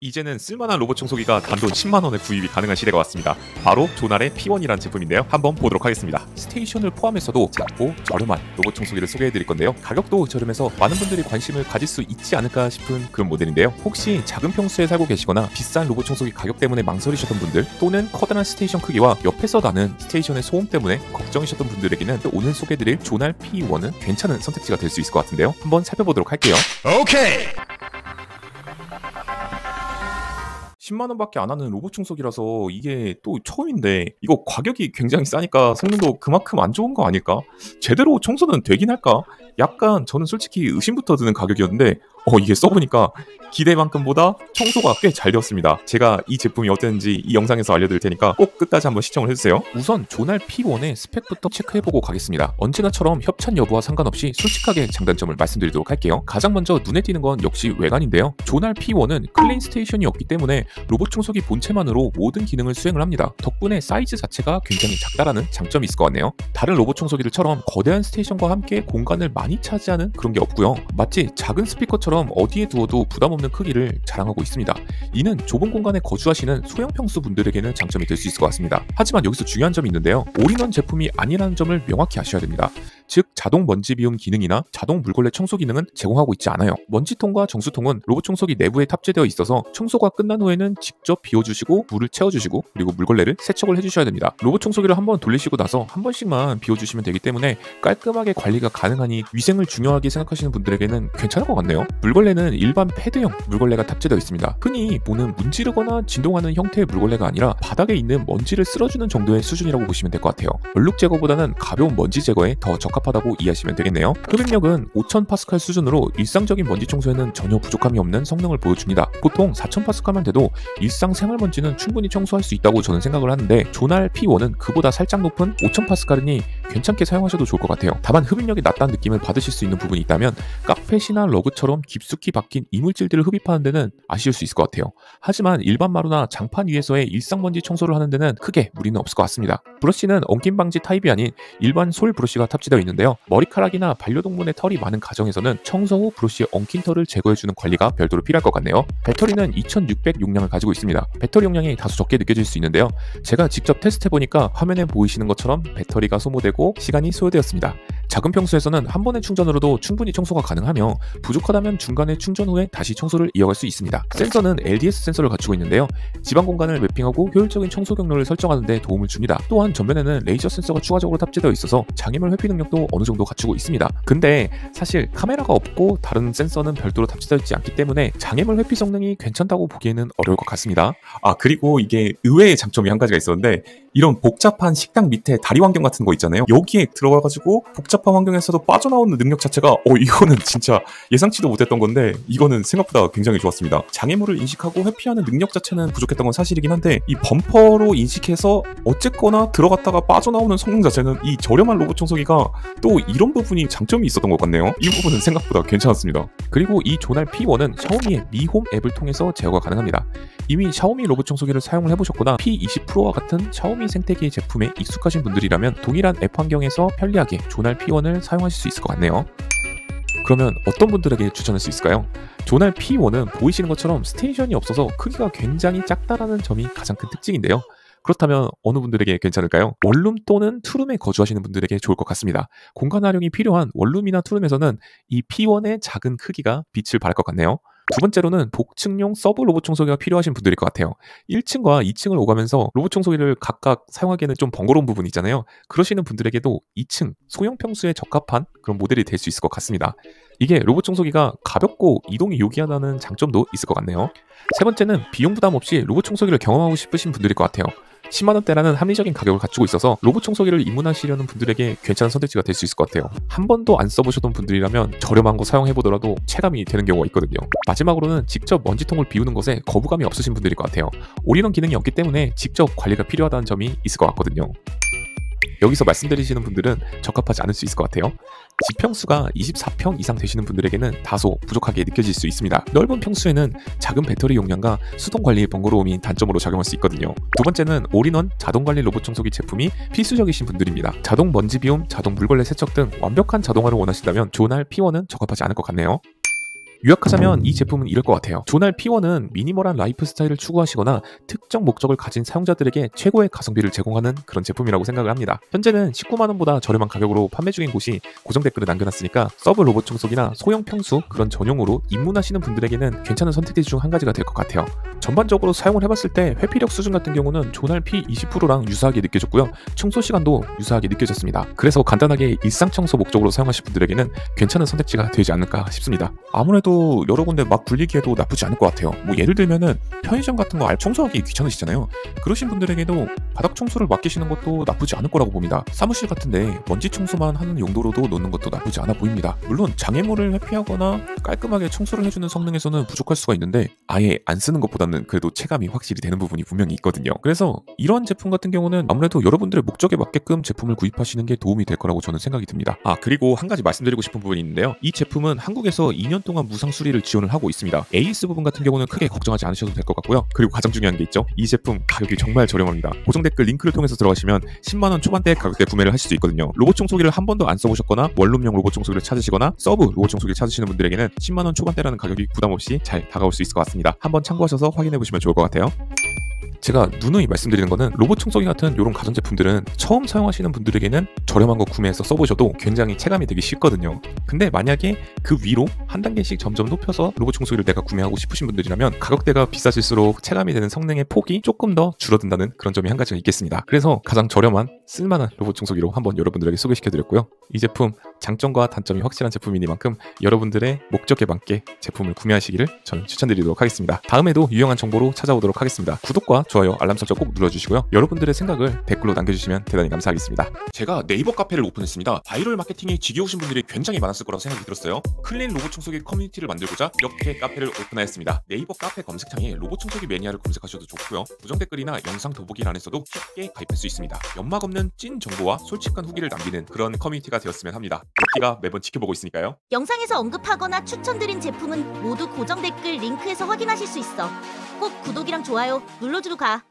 이제는 쓸만한 로봇 청소기가 단돈 10만원에 구입이 가능한 시대가 왔습니다. 바로 조날의 P1이라는 제품인데요. 한번 보도록 하겠습니다. 스테이션을 포함해서도 작고 저렴한 로봇 청소기를 소개해드릴 건데요. 가격도 저렴해서 많은 분들이 관심을 가질 수 있지 않을까 싶은 그런 모델인데요. 혹시 작은 평수에 살고 계시거나 비싼 로봇 청소기 가격 때문에 망설이셨던 분들, 또는 커다란 스테이션 크기와 옆에서 나는 스테이션의 소음 때문에 걱정이셨던 분들에게는 오늘 소개해드릴 조날 P1은 괜찮은 선택지가 될 수 있을 것 같은데요. 한번 살펴보도록 할게요. 오케이! 10만원밖에 안 하는 로봇 청소기라서 이게 또 처음인데, 이거 가격이 굉장히 싸니까 성능도 그만큼 안 좋은 거 아닐까? 제대로 청소는 되긴 할까? 약간 저는 솔직히 의심부터 드는 가격이었는데 이게 써보니까 기대만큼보다 청소가 꽤 잘 되었습니다. 제가 이 제품이 어땠는지 이 영상에서 알려드릴 테니까 꼭 끝까지 한번 시청을 해주세요. 우선 조날 P1의 스펙부터 체크해보고 가겠습니다. 언제나처럼 협찬 여부와 상관없이 솔직하게 장단점을 말씀드리도록 할게요. 가장 먼저 눈에 띄는 건 역시 외관인데요. 조날 P1은 클린 스테이션이었기 때문에 로봇 청소기 본체만으로 모든 기능을 수행을 합니다. 덕분에 사이즈 자체가 굉장히 작다라는 장점이 있을 것 같네요. 다른 로봇 청소기들처럼 거대한 스테이션과 함께 공간을 많이 차지하는 그런 게 없고요. 마치 작은 스피커처럼 어디에 두어도 부담 없는 크기를 자랑하고 있습니다. 이는 좁은 공간에 거주하시는 소형 평수 분들에게는 장점이 될 수 있을 것 같습니다. 하지만 여기서 중요한 점이 있는데요. 올인원 제품이 아니라는 점을 명확히 아셔야 됩니다. 즉 자동 먼지 비움 기능이나 자동 물걸레 청소 기능은 제공하고 있지 않아요. 먼지통과 정수통은 로봇 청소기 내부에 탑재되어 있어서 청소가 끝난 후에는 직접 비워주시고 물을 채워주시고 그리고 물걸레를 세척을 해주셔야 됩니다. 로봇 청소기를 한번 돌리시고 나서 한 번씩만 비워주시면 되기 때문에 깔끔하게 관리가 가능하니 위생을 중요하게 생각하시는 분들에게는 괜찮을 것 같네요. 물걸레는 일반 패드형 물걸레가 탑재되어 있습니다. 흔히 보는 문지르거나 진동하는 형태의 물걸레가 아니라 바닥에 있는 먼지를 쓸어주는 정도의 수준이라고 보시면 될 것 같아요. 얼룩 제거보다는 가벼운 먼지 제거에 더 적합하다고 이해하시면 되겠네요. 흡입력은 5000파스칼 수준으로 일상적인 먼지 청소에는 전혀 부족함이 없는 성능을 보여줍니다. 보통 4000파스칼만 돼도 일상 생활먼지는 충분히 청소할 수 있다고 저는 생각을 하는데, 조날 P1은 그보다 살짝 높은 5000파스칼이니 괜찮게 사용하셔도 좋을 것 같아요. 다만 흡입력이 낮다는 느낌을 받으실 수 있는 부분이 있다면 카펫이나 러그처럼 깊숙이 박힌 이물질들을 흡입하는 데는 아쉬울 수 있을 것 같아요. 하지만 일반 마루나 장판 위에서의 일상먼지 청소를 하는 데는 크게 무리는 없을 것 같습니다. 브러쉬는 엉킴 방지 타입이 아닌 일반 솔 브러쉬가 탑재되어 있는데요. 머리카락이나 반려동물의 털이 많은 가정에서는 청소 후 브러쉬의 엉킨 털을 제거해주는 관리가 별도로 필요할 것 같네요. 배터리는 2600 용량을 가지고 있습니다. 배터리 용량이 다소 적게 느껴질 수 있는데요. 제가 직접 테스트해보니까 화면에 보이시는 것처럼 배터리가 소모되고 시간이 소요되었습니다. 작은 평수에서는 한 번의 충전으로도 충분히 청소가 가능하며 부족하다면 중간에 충전 후에 다시 청소를 이어갈 수 있습니다. 센서는 LDS 센서를 갖추고 있는데요. 지방 공간을 매핑하고 효율적인 청소 경로를 설정하는 데 도움을 줍니다. 또한 전면에는 레이저 센서가 추가적으로 탑재되어 있어서 장애물 회피 능력도 어느 정도 갖추고 있습니다. 근데 사실 카메라가 없고 다른 센서는 별도로 탑재되어 있지 않기 때문에 장애물 회피 성능이 괜찮다고 보기에는 어려울 것 같습니다. 그리고 이게 의외의 장점이 한 가지가 있었는데, 이런 복잡한 식당 밑에 다리 환경 같은 거 있잖아요. 여기에 들어가가지고 복잡한 환경에서도 빠져나오는 능력 자체가 이거는 진짜 예상치도 못했던 건데, 이거는 생각보다 굉장히 좋았습니다. 장애물을 인식하고 회피하는 능력 자체는 부족했던 건 사실이긴 한데, 이 범퍼로 인식해서 어쨌거나 들어갔다가 빠져나오는 성능 자체는 이 저렴한 로봇 청소기가 또 이런 부분이 장점이 있었던 것 같네요. 이 부분은 생각보다 괜찮았습니다. 그리고 이 조날 P1은 샤오미의 미홈 앱을 통해서 제어가 가능합니다. 이미 샤오미 로봇 청소기를 사용을 해보셨거나 P20 프로와 같은 샤오미 생태계의 제품에 익숙하신 분들이라면 동일한 앱 환경에서 편리하게 조날 P1을 사용하실 수 있을 것 같네요. 그러면 어떤 분들에게 추천할 수 있을까요? 조날 P1은 보이시는 것처럼 스테이션이 없어서 크기가 굉장히 작다라는 점이 가장 큰 특징인데요. 그렇다면 어느 분들에게 괜찮을까요? 원룸 또는 투룸에 거주하시는 분들에게 좋을 것 같습니다. 공간 활용이 필요한 원룸이나 투룸에서는 이 P1의 작은 크기가 빛을 발할 것 같네요. 두 번째로는 복층용 서브 로봇 청소기가 필요하신 분들일 것 같아요. 1층과 2층을 오가면서 로봇 청소기를 각각 사용하기에는 좀 번거로운 부분이 있잖아요. 그러시는 분들에게도 2층 소형 평수에 적합한 그런 모델이 될 수 있을 것 같습니다. 이게 로봇 청소기가 가볍고 이동이 요기하다는 장점도 있을 것 같네요. 세 번째는 비용 부담 없이 로봇 청소기를 경험하고 싶으신 분들일 것 같아요. 10만원대라는 합리적인 가격을 갖추고 있어서 로봇 청소기를 입문하시려는 분들에게 괜찮은 선택지가 될 수 있을 것 같아요. 한 번도 안 써보셨던 분들이라면 저렴한 거 사용해보더라도 체감이 되는 경우가 있거든요. 마지막으로는 직접 먼지통을 비우는 것에 거부감이 없으신 분들일 것 같아요. 올인원 기능이 없기 때문에 직접 관리가 필요하다는 점이 있을 것 같거든요. 여기서 말씀드리시는 분들은 적합하지 않을 수 있을 것 같아요. 지평수가 24평 이상 되시는 분들에게는 다소 부족하게 느껴질 수 있습니다. 넓은 평수에는 작은 배터리 용량과 수동 관리의 번거로움이 단점으로 작용할 수 있거든요. 두 번째는 올인원 자동 관리 로봇 청소기 제품이 필수적이신 분들입니다. 자동 먼지 비움, 자동 물걸레 세척 등 완벽한 자동화를 원하신다면 조날 P1은 적합하지 않을 것 같네요. 요약하자면 이 제품은 이럴 것 같아요. 조날 P1은 미니멀한 라이프 스타일을 추구하시거나 특정 목적을 가진 사용자들에게 최고의 가성비를 제공하는 그런 제품이라고 생각을 합니다. 현재는 19만원보다 저렴한 가격으로 판매 중인 곳이 고정 댓글을 남겨놨으니까 서브 로봇 청소기나 소형 평수 그런 전용으로 입문하시는 분들에게는 괜찮은 선택지 중 한 가지가 될 것 같아요. 전반적으로 사용을 해봤을 때 회피력 수준 같은 경우는 조날 P20%랑 유사하게 느껴졌고요. 청소 시간도 유사하게 느껴졌습니다. 그래서 간단하게 일상 청소 목적으로 사용하실 분들에게는 괜찮은 선택지가 되지 않을까 싶습니다. 아무래도 여러 군데 막 굴리기에도 나쁘지 않을 것 같아요. 뭐 예를 들면은 편의점 같은 거 청소하기 귀찮으시잖아요. 그러신 분들에게도 바닥 청소를 맡기시는 것도 나쁘지 않을 거라고 봅니다. 사무실 같은데 먼지 청소만 하는 용도로도 놓는 것도 나쁘지 않아 보입니다. 물론 장애물을 회피하거나 깔끔하게 청소를 해주는 성능에서는 부족할 수가 있는데 아예 안 쓰는 것보다는 그래도 체감이 확실히 되는 부분이 분명히 있거든요. 그래서 이런 제품 같은 경우는 아무래도 여러분들의 목적에 맞게끔 제품을 구입하시는 게 도움이 될 거라고 저는 생각이 듭니다. 그리고 한 가지 말씀드리고 싶은 부분이 있는데요. 이 제품은 한국에서 2년 동안 무상 수리를 지원을 하고 있습니다. AS 부분 같은 경우는 크게 걱정하지 않으셔도 될 것 같고요. 그리고 가장 중요한 게 있죠. 이 제품 가격이 정말 저렴합니다. 고정 댓글 링크를 통해서 들어가시면 10만원 초반대 가격대 구매를 하실 수 있거든요. 로봇 청소기를 한 번도 안 써보셨거나 원룸용 로봇 청소기를 찾으시거나 서브 로봇 청소기를 찾으시는 분들에게는 10만원 초반대라는 가격이 부담 없이 잘 다가올 수 있을 것 같습니다. 한번 참고하셔서 확인해 보시면 좋을 것 같아요. 제가 누누이 말씀드리는 거는 로봇 청소기 같은 이런 가전제품들은 처음 사용하시는 분들에게는 저렴한 거 구매해서 써보셔도 굉장히 체감이 되기 쉽거든요. 근데 만약에 그 위로 한 단계씩 점점 높여서 로봇 청소기를 내가 구매하고 싶으신 분들이라면 가격대가 비싸질수록 체감이 되는 성능의 폭이 조금 더 줄어든다는 그런 점이 한 가지가 있겠습니다. 그래서 가장 저렴한 쓸만한 로봇 청소기로 한번 여러분들에게 소개시켜드렸고요. 이 제품 장점과 단점이 확실한 제품이니만큼 여러분들의 목적에 맞게 제품을 구매하시기를 저는 추천드리도록 하겠습니다. 다음에도 유용한 정보로 찾아오도록 하겠습니다. 구독과 좋아요, 알람 설정 꼭 눌러주시고요. 여러분들의 생각을 댓글로 남겨주시면 대단히 감사하겠습니다. 제가 네이버 카페를 오픈했습니다. 바이럴 마케팅에 지겨우신 분들이 굉장히 많았을 거라고 생각이 들었어요. 클린 로봇 청소기 커뮤니티를 만들고자 이렇게 카페를 오픈하였습니다. 네이버 카페 검색창에 로봇 청소기 매니아를 검색하셔도 좋고요. 고정 댓글이나 영상 더보기란에서도 쉽게 가입할 수 있습니다. 연막 없는 찐 정보와 솔직한 후기를 남기는 그런 커뮤니티가 되었으면 합니다. 루키가 매번 지켜보고 있으니까요. 영상에서 언급하거나 추천드린 제품은 모두 고정 댓글 링크에서 확인하실 수 있어. 꼭 구독이랑 좋아요 눌러주고 가.